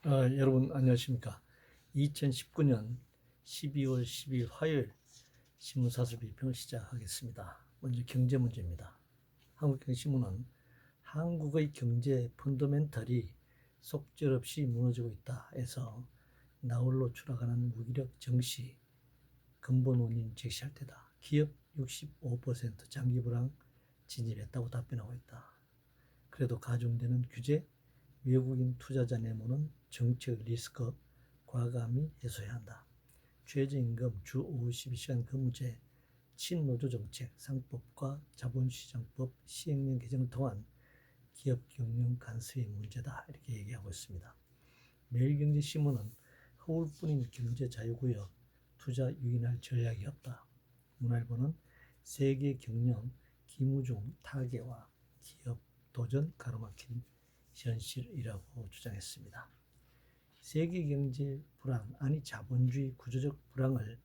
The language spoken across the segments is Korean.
여러분 안녕하십니까? 2019년 12월 12일 화요일 신문사설 비평을 시작하겠습니다. 먼저 경제 문제입니다. 한국경제신문은 한국의 경제 펀더멘털이 속절없이 무너지고 있다 해서 나홀로 추락하는 무기력 정시 근본 원인 제시할 때다. 기업 65% 장기 불황 진입했다고 답변하고 있다. 그래도 가중되는 규제, 외국인 투자자 내모는 정책 리스크 과감히 해소해야 한다. 최저임금, 주 52시간 근무제, 친노조 정책, 상법과 자본시장법 시행령 개정을 통한 기업 경영 간섭의 문제다. 이렇게 얘기하고 있습니다. 매일경제신문은 허울뿐인 경제자유구역 투자 유인할 전략이 없다. 문화일보는 세계 경영 기무중 타계와 기업 도전 가로막힌 현실이라고 주장했습니다. 세계 경제 불황, 아니 자본주의 구조적 불황을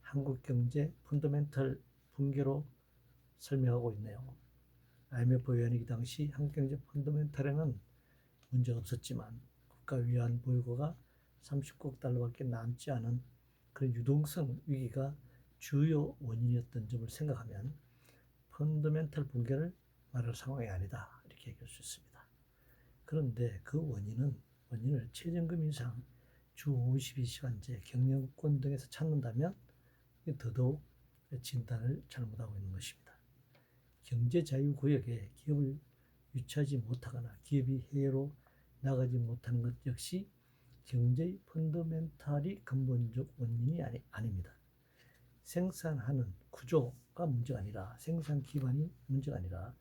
한국 경제 펀더멘털 붕괴로 설명하고 있네요. IMF 위원회기 당시 한국 경제 펀더멘털에는 문제 없었지만 국가 위안 보유고가 39억 달러밖에 남지 않은 그런 유동성 위기가 주요 원인이었던 점을 생각하면 펀더멘털 붕괴를 말할 상황이 아니다, 이렇게 얘기할 수 있습니다. 그런데 그 원인을 최저임금 인상, 주 52시간제, 경영권 등에서 찾는다면 더더욱 진단을 잘못하고 있는 것입니다. 경제자유구역에 기업을 유치하지 못하거나 기업이 해외로 나가지 못하는 것 역시 경제의 펀더멘탈이 근본적 원인이 아닙니다. 생산하는 구조가 문제가 아니라, 생산 기반이 문제가 아니라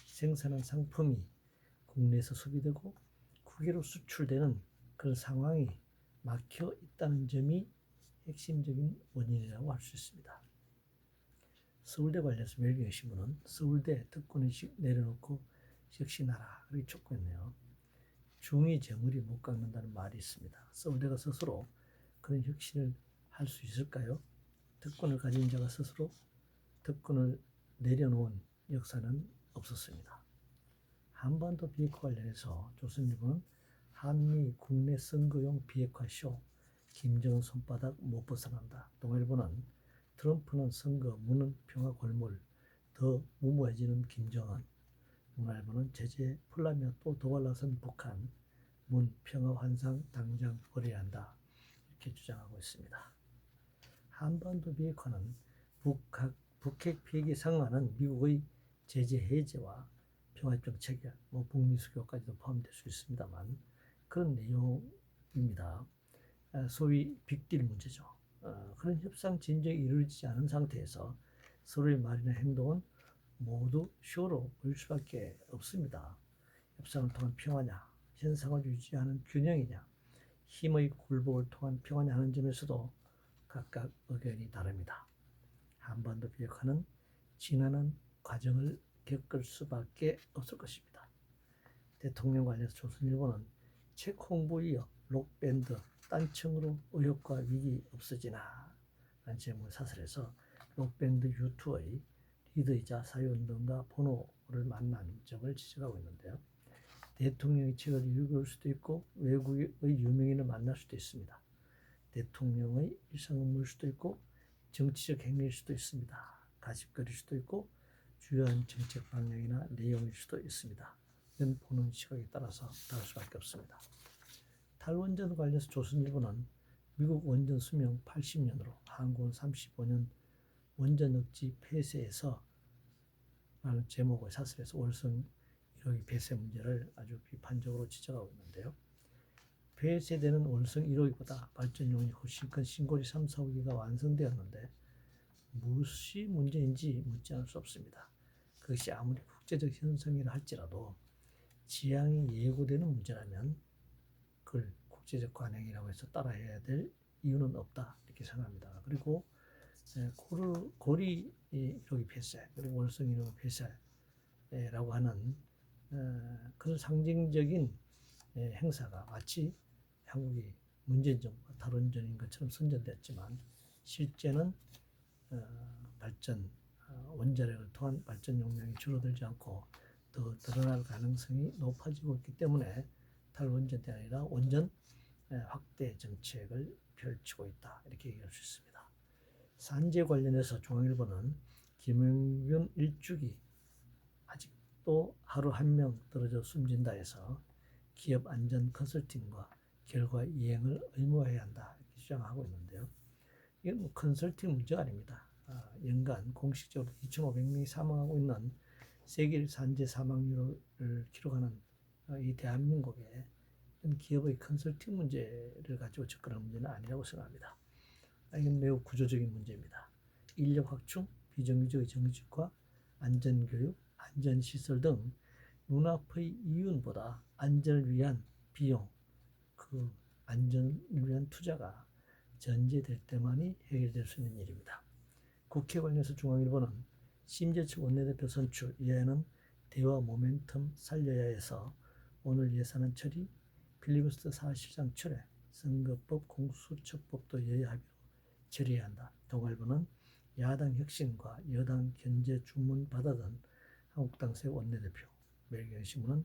생산한 상품이 국내에서 소비되고 국외로 수출되는 그런 상황이 막혀 있다는 점이 핵심적인 원인이라고 할 수 있습니다. 서울대 관련해서 매일경제신문은 서울대 특권의식 내려놓고 혁신하라, 이렇게 촉구했네요. 중이 재물이 못 깎는다는 말이 있습니다. 서울대가 스스로 그런 혁신을 할 수 있을까요? 특권을 가진 자가 스스로 특권을 내려놓은 역사는 없었습니다. 한반도 비핵화 관련해서 조선일보는 한미 국내 선거용 비핵화 쇼, 김정은 손바닥 못 벗어난다. 동아일보는 트럼프는 선거, 문은 평화 골몰, 더 무모해지는 김정은. 문화일보는 제재 풀라며 또 도발나선 북한, 문 평화 환상 당장 버려야 한다, 이렇게 주장하고 있습니다. 한반도 비핵화는 북핵 피해에 상응하는 미국의 제재 해제와 평화협정 체결, 북미 수교까지도 포함될 수 있습니다만 그런 내용입니다. 소위 빅딜 문제죠. 그런 협상 진전이 이루어지지 않은 상태에서 서로의 말이나 행동은 모두 쇼로 보일 수밖에 없습니다. 협상을 통한 평화냐, 현상을 유지하는 균형이냐, 힘의 굴복을 통한 평화냐 하는 점에서도 각각 의견이 다릅니다. 한반도 비핵화는 지난한 과정을 겪을 수밖에 없을 것입니다. 대통령 관련해서 조선일보는 책 홍보 이어 록밴드 딴청으로 의혹과 위기 없어지나 라는 제목을 사설해서 록밴드 U2의 리더이자 사회운동가 보노를 만난 점을 지적하고 있는데요. 대통령의 책을 읽을 수도 있고 외국의 유명인을 만날 수도 있습니다. 대통령의 일상업무일 수도 있고 정치적 행위일 수도 있습니다. 가십거리일 수도 있고 주요한 정책 방향이나 내용일 수도 있습니다. 이건 보는 시각에 따라서 다를 수밖에 없습니다. 탈원전 관련해서 조선일보는 미국 원전 수명 80년으로 한국은 35년 원전 억지 폐쇄에서 라는 제목을 사설해서 월성 1호기 폐쇄 문제를 아주 비판적으로 지적하고 있는데요. 폐쇄되는 월성 1호기보다 발전용이 훨씬 큰 신고리 3, 4호기가 완성되었는데 무엇이 문제인지 묻지 않을 수 없습니다. 그것이 아무리 국제적 현상이라 할지라도 지향이 예고되는 문제라면 그걸 국제적 관행이라고 해서 따라해야 될 이유는 없다, 이렇게 생각합니다. 그리고 고리 1호기 폐쇄, 그리고 월성 1호기 폐쇄라고 하는 그런 상징적인 행사가 마치 한국이 문재인정부가 탈원전인 것처럼 선전됐지만 실제는 발전, 원자력을 통한 발전 용량이 줄어들지 않고 더 늘어날 가능성이 높아지고 있기 때문에 탈원전이 아니라 원전 확대 정책을 펼치고 있다. 이렇게 얘기할 수 있습니다. 산재 관련해서 중앙일보는 김용균 일주기 아직도 하루 한 명 떨어져 숨진다 해서 기업 안전 컨설팅과 결과 이행을 의무화해야 한다. 이렇게 주장하고 있는데요. 이건 뭐 컨설팅 문제가 아닙니다. 연간 공식적으로 2,500명이 사망하고 있는 세계 산재 사망률을 기록하는 이 대한민국의 기업의 컨설팅 문제를 가지고 접근하는 문제는 아니라고 생각합니다. 이건 매우 구조적인 문제입니다. 인력 확충, 비정규직의 정규직화, 안전교육, 안전시설 등 눈앞의 이윤보다 안전을 위한 비용, 그 안전을 위한 투자가 전제될 때만이 해결될 수 있는 일입니다. 국회 관련해서 중앙일보는 심재철 원내대표 선출 이하에는 대화 모멘텀 살려야 해서 오늘 예산안 처리, 필리버스터 사실상 철회, 선거법, 공수처법도 여야 합의로 처리해야 한다. 동아일보는 야당 혁신과 여당 견제 주문 받아든 한국당 새 원내대표, 매일경제신문은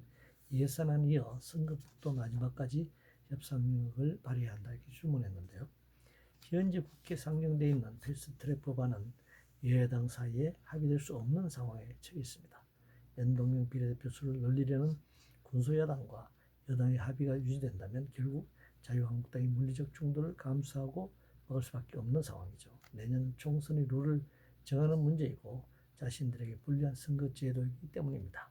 예산안 이어 선거법도 마지막까지 협상력을 발휘해야 한다. 이렇게 주문했는데요. 현재 국회 상정되어 있는 패스트트랙 법안은 여야당 사이에 합의될 수 없는 상황에 처해 있습니다. 연동형 비례대표 수를 늘리려는 군소야당과 여당의 합의가 유지된다면 결국 자유한국당이 물리적 충돌을 감수하고 막을 수밖에 없는 상황이죠. 내년 총선의 룰을 정하는 문제이고 자신들에게 불리한 선거제도이기 때문입니다.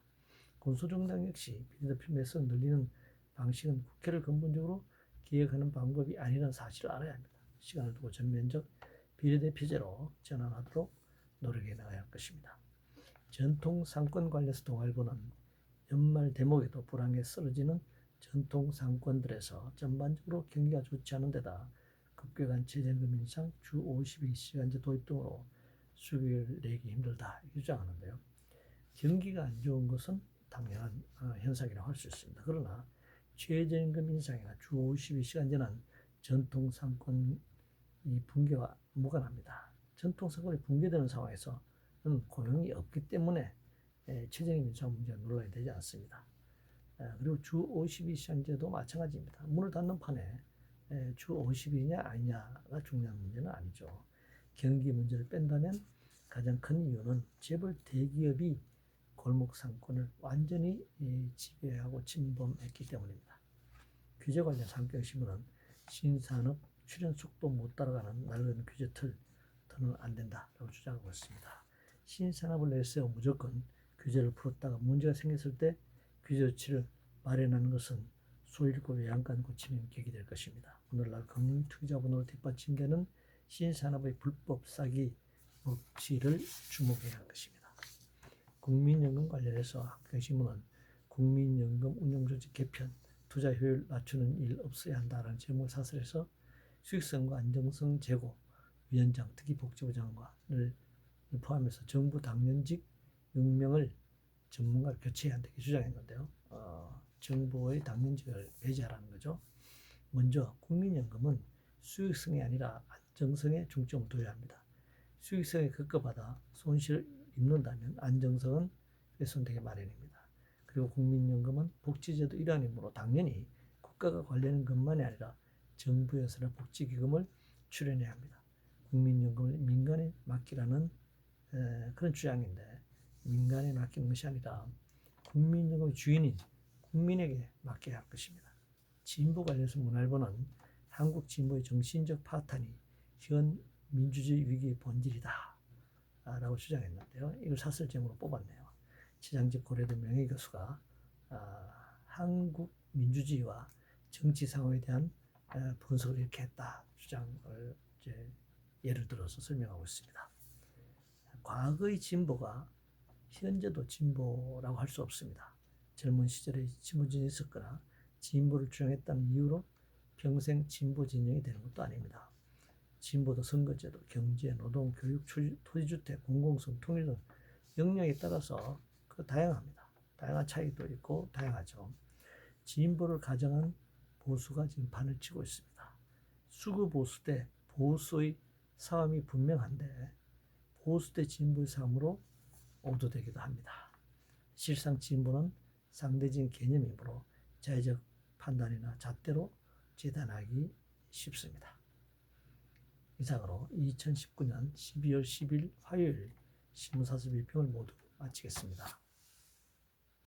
군소정당 역시 비례대표 매수를 늘리는 방식은 국회를 근본적으로 개혁하는 방법이 아니라는 사실을 알아야 합니다. 시간을 두고 전면적 비례대표제로 전환하도록 노력해 나가야 할 것입니다. 전통 상권 관련해서 동아일보는 연말 대목에도 불황에 쓰러지는 전통 상권들에서 전반적으로 경기가 좋지 않은 데다 급격한 최저임금 인상, 주 52시간제 도입 등으로 수익을 내기 힘들다 주장하는데요. 경기가 안 좋은 것은 당연한 현상이라고 할 수 있습니다. 그러나 최저임금 인상이나 주 52시간제는 전통 상권 이 붕괴와 무관합니다. 전통 상권이 붕괴되는 상황에서는 고용이 없기 때문에 최저임금 인상 문제가 논란이 되지 않습니다. 그리고 주 52시간제도 마찬가지입니다. 문을 닫는 판에 주 50일이냐 아니냐가 중요한 문제는 아니죠. 경기 문제를 뺀다면 가장 큰 이유는 재벌 대기업이 골목 상권을 완전히 지배하고 침범했기 때문입니다. 규제 관련 한경신문은 신산업 출현 속도 못 따라가는 낡은 규제 틀은 안 된다라고 주장하고 있습니다. 신산업을 내세워 무조건 규제를 풀었다가 문제가 생겼을 때 규제 조치를 마련하는 것은 소잃고 외양간 고치는 격이 될 것입니다. 오늘날 금융 투기자본으로 뒷받침되는 신산업의 불법 사기 먹튀를 주목해야 할 것입니다. 국민연금 관련해서 한경신문은 국민연금 운용조직 개편, 투자 효율 낮추는 일 없어야 한다라는 제목을 사설해서 수익성과 안정성 제고, 위원장, 특히 복지부 장관을 포함해서 정부 당연직 6명을 전문가를 교체해야 한다 이렇게 주장했는데요. 정부의 당연직을 배제하라는 거죠. 먼저 국민연금은 수익성이 아니라 안정성에 중점을 둬야 합니다. 수익성에 급급하다 손실을 입는다면 안정성은 훼손되기 마련입니다. 그리고 국민연금은 복지제도 일환이므로 당연히 국가가 관리하는 것만이 아니라 정부에서는 복지기금을 출연해야 합니다. 국민연금을 민간에 맡기라는 그런 주장인데 민간에 맡기는 것이 아니라 국민연금의 주인인 국민에게 맡겨야 할 것입니다. 진보 관련해서 문화일보는 한국 진보의 정신적 파탄이 현 민주주의 위기의 본질이다 라고 주장했는데요. 이걸 사설제목으로 뽑았네요. 지장집 고려대 명예교수가 한국 민주주의와 정치 상황에 대한 분석을 이렇게 했다 주장을 예를 들어서 설명하고 있습니다. 과거의 진보가 현재도 진보라고 할 수 없습니다. 젊은 시절에 진보진이 있었거나 진보를 주장했다는 이유로 평생 진보 진영이 되는 것도 아닙니다. 진보도 선거제도, 경제, 노동, 교육, 토지주택, 공공성, 통일 등 영역에 따라서 다양합니다. 다양한 차이도 있고 다양하죠. 진보를 가정한 보수가 지금 판을 치고 있습니다. 수구 보수 대 보수의 싸움이 분명한데 보수 대 진보의 싸움으로 오도되기도 합니다. 실상 진보는 상대적인 개념이므로 자의적 판단이나 잣대로 재단하기 쉽습니다. 이상으로 2019년 12월 10일 화요일 신문사수 비평을 모두 마치겠습니다.